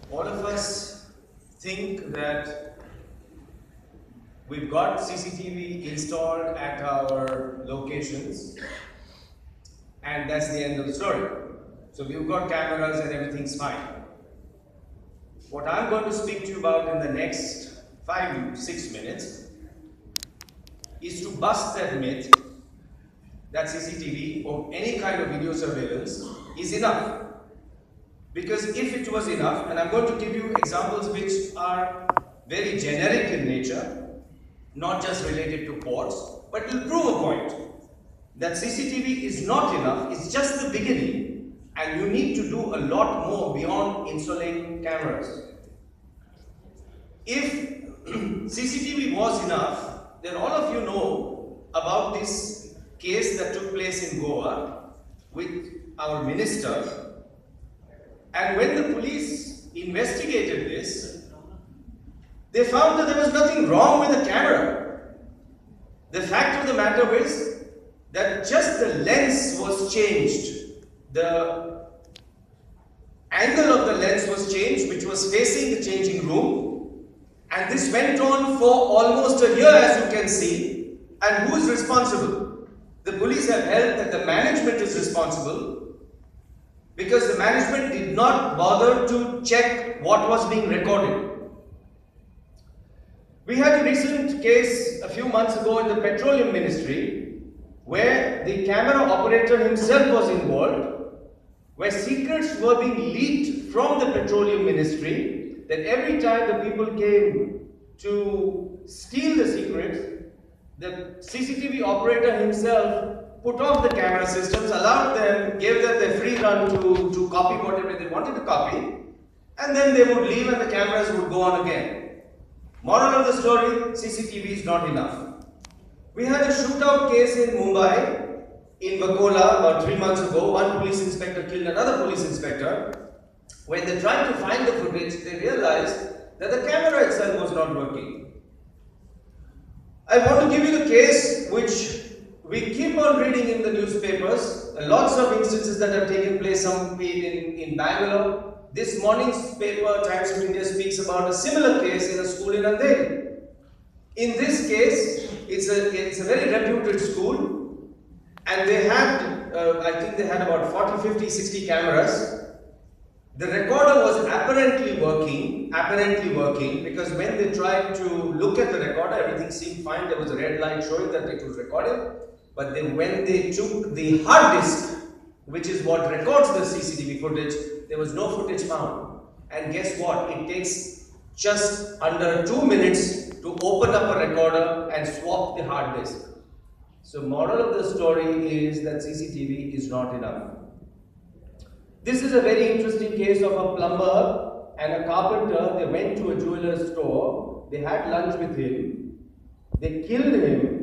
All of us think that we've got CCTV installed at our locations and that's the end of the story. So we've got cameras and everything's fine. What I'm going to speak to you about in the next 5 to 6 minutes is to bust that myth that CCTV or any kind of video surveillance is enough. Because if it was enough, and I'm going to give you examples which are very generic in nature, not just related to ports, but it will prove a point that CCTV is not enough, it's just the beginning, and you need to do a lot more beyond installing cameras. If CCTV was enough, then all of you know about this case that took place in Goa with our minister. And when the police investigated this, they found that there was nothing wrong with the camera. The fact of the matter is that just the lens was changed. The angle of the lens was changed, which was facing the changing room. And this went on for almost a year, as you can see. And who is responsible? The police have held that the management is responsible, because the management did not bother to check what was being recorded. We had a recent case a few months ago in the Petroleum Ministry where the camera operator himself was involved, where secrets were being leaked from the Petroleum Ministry, that every time the people came to steal the secrets, the CCTV operator himself put off the camera systems, allowed them, gave them the free run to copy whatever they wanted to copy, and then they would leave and the cameras would go on again. Moral of the story, CCTV is not enough. We had a shootout case in Mumbai, in Vakola, about 3 months ago. One police inspector killed another police inspector. When they tried to find the footage, they realized that the camera itself was not working. I want to give you the case which we keep on reading in the newspapers. Lots of instances that have taken place, some in Bangalore. This morning's paper, Times of India, speaks about a similar case in a school in Andheri. In this case, it's a very reputed school, and they had, I think they had about 40, 50, 60 cameras. The recorder was apparently working, because when they tried to look at the recorder, everything seemed fine. There was a red light showing that it was recording. But then when they took the hard disk, which is what records the CCTV footage, there was no footage found. And guess what? It takes just under 2 minutes to open up a recorder and swap the hard disk. So moral of the story is that CCTV is not enough. This is a very interesting case of a plumber and a carpenter. They went to a jeweler's store. They had lunch with him. They killed him.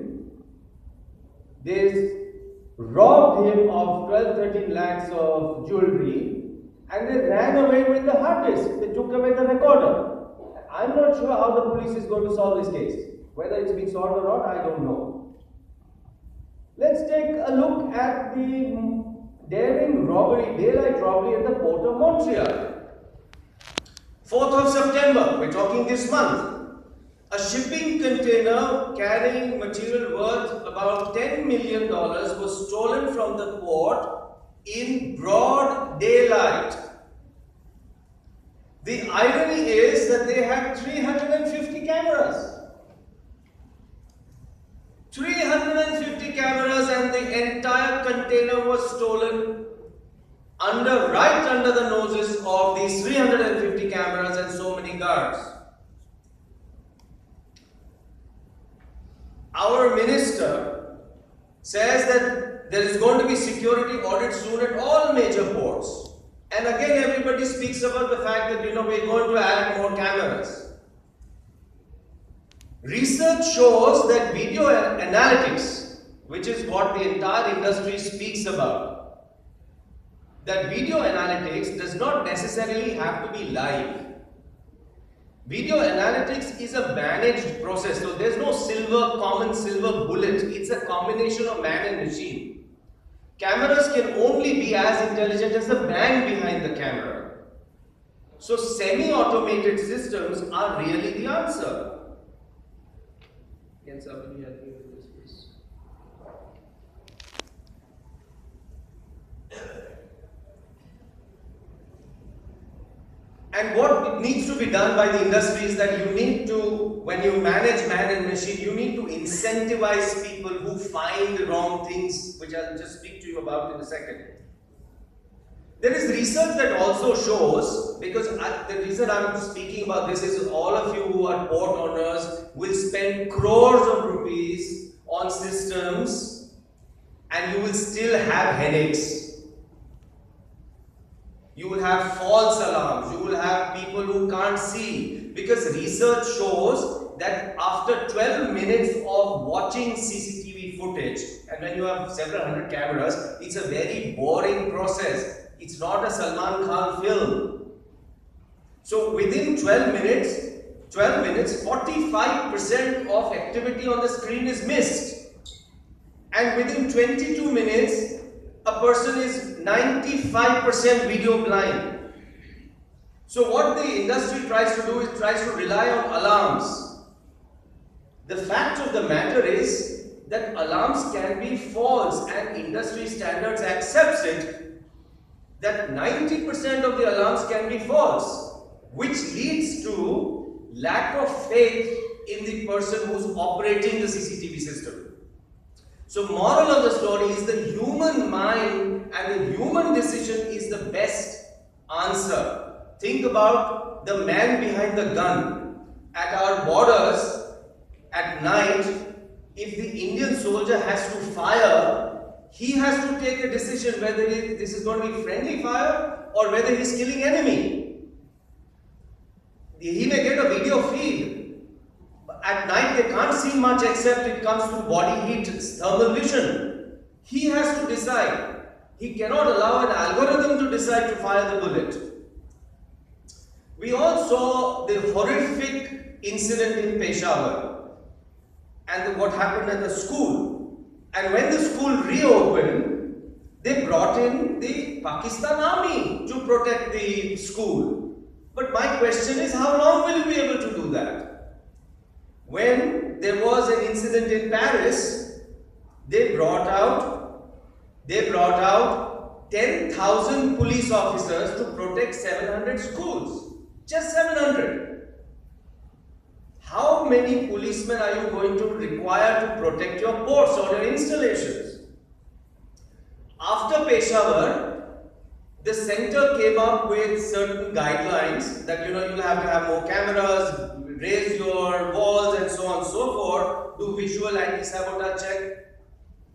They robbed him of 12-13 lakhs of jewelry, and they ran away with the hard disk. They took away the recorder. I'm not sure how the police is going to solve this case. Whether it's being solved or not, I don't know. Let's take a look at the daring robbery, daylight robbery at the port of Montreal. 4th of September, we're talking this month. A shipping container carrying material worth about $10 million was stolen from the port in broad daylight. The irony is that they had 350 cameras. 350 cameras, and the entire container was stolen right under the noses of these 350 cameras and so many guards. Our minister says that there is going to be security audits soon at all major ports. And again, everybody speaks about the fact that, we're going to add more cameras. Research shows that video analytics, which is what the entire industry speaks about, that video analytics does not necessarily have to be live. Video analytics is a managed process, so there's no common silver bullet. It's a combination of man and machine. Cameras can only be as intelligent as the man behind the camera. So semi-automated systems are really the answer. Can somebody help me with this, please? And what needs to be done by the industry is that you need to, when you manage man and machine, you need to incentivize people who find wrong things, which I'll just speak to you about in a second. There is research that also shows, because the reason I'm speaking about this is all of you who are port owners will spend crores of rupees on systems and you will still have headaches. You will have false alarms, you will have people who can't see, because research shows that after 12 minutes of watching CCTV footage, and when you have several hundred cameras, it's a very boring process. It's not a Salman Khan film. So within 12 minutes, 45% of activity on the screen is missed. And within 22 minutes, a person is 95% video blind. So what the industry tries to do is tries to rely on alarms. The fact of the matter is that alarms can be false, and industry standards accepts it that 90% of the alarms can be false, which leads to lack of faith in the person who's operating the CCTV system. So moral of the story is the human mind and the human decision is the best answer. Think about the man behind the gun at our borders at night. If the Indian soldier has to fire, he has to take a decision whether this is going to be friendly fire or whether he's killing enemy. He may get a video feed. At night they can't see much except it comes through body heat, thermal vision. He has to decide. He cannot allow an algorithm to decide to fire the bullet. We all saw the horrific incident in Peshawar and what happened at the school. And when the school reopened, they brought in the Pakistan army to protect the school. But my question is, how long will you be able to do that? When there was an incident in Paris, they brought out 10,000 police officers to protect 700 schools. Just 700. How many policemen are you going to require to protect your ports or your installations? After Peshawar, the center came up with certain guidelines that you'll have to have more cameras, raise your walls and so on and so forth, do visual anti-sabotage check.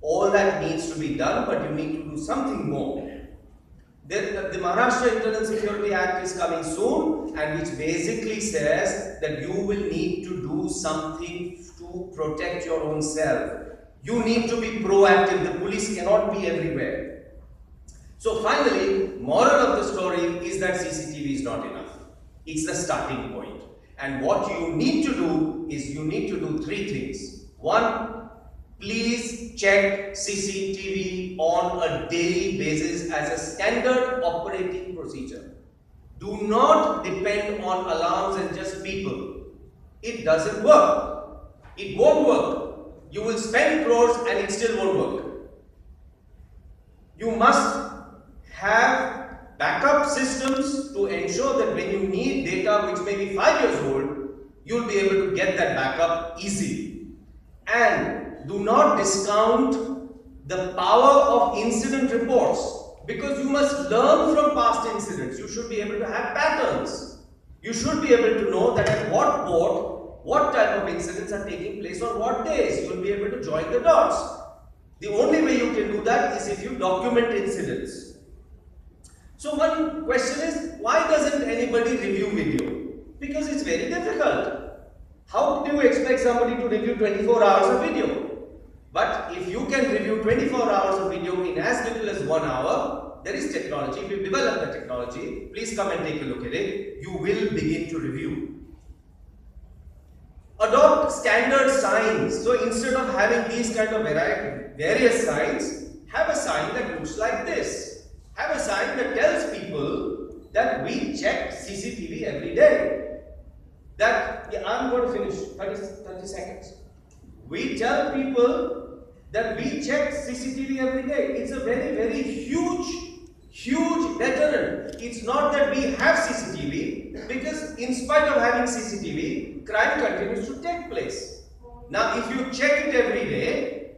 All that needs to be done, but you need to do something more. The Maharashtra Internal Security Act is coming soon, and which basically says that you will need to do something to protect your own self. You need to be proactive. The police cannot be everywhere. So finally, moral of the story is that CCTV is not enough. It's the starting point. And what you need to do is you need to do three things. One, please check CCTV on a daily basis as a standard operating procedure. Do not depend on alarms and just people. It doesn't work. It won't work. You will spend crores and it still won't work. You must have backup systems to ensure that when you need data which may be 5 years old, you'll be able to get that backup easily. And do not discount the power of incident reports, because you must learn from past incidents. You should be able to have patterns. You should be able to know that at what port, what type of incidents are taking place on what days. You will be able to join the dots. The only way you can do that is if you document incidents. So one question is, why doesn't anybody review video? Because it's very difficult. How do you expect somebody to review 24 hours of video? But if you can review 24 hours of video in as little as 1 hour, there is technology. If you develop the technology, please come and take a look at it. You will begin to review. Adopt standard signs. So instead of having these kind of various signs, have a sign that looks like this. Have a sign that tells people that we checked CCTV every day. That, yeah, I'm going to finish, 30 seconds. We tell people that we check CCTV every day. It's a very, very huge deterrent. It's not that we have CCTV, because in spite of having CCTV, crime continues to take place. Now, if you check it every day,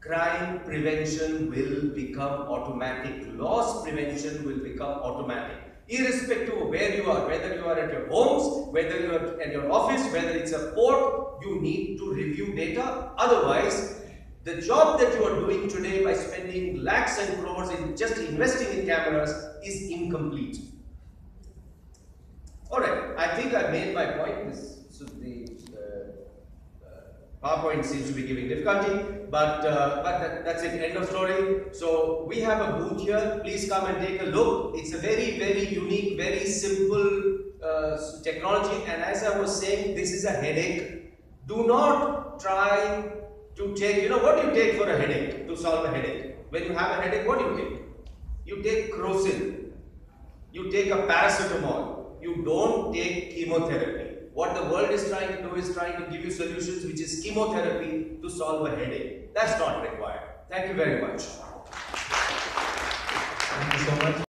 crime prevention will become automatic. Loss prevention will become automatic. Irrespective of where you are, whether you are at your homes, whether you are at your office, whether it's a port, you need to review data. Otherwise, the job that you are doing today by spending lakhs and crores in just investing in cameras is incomplete. Alright, I think I made my point. The PowerPoint seems to be giving difficulty, but that's it, end of story. So we have a booth here. Please come and take a look. It's a very, very unique, very simple technology, and as I was saying, this is a headache. Do not try to take, you know what you take for a headache, to solve a headache? When you have a headache, what do you take? You take Crocin. You take a paracetamol. You don't take chemotherapy. What the world is trying to do is trying to give you solutions which is chemotherapy to solve a headache. That's not required. Thank you very much. Thank you so much.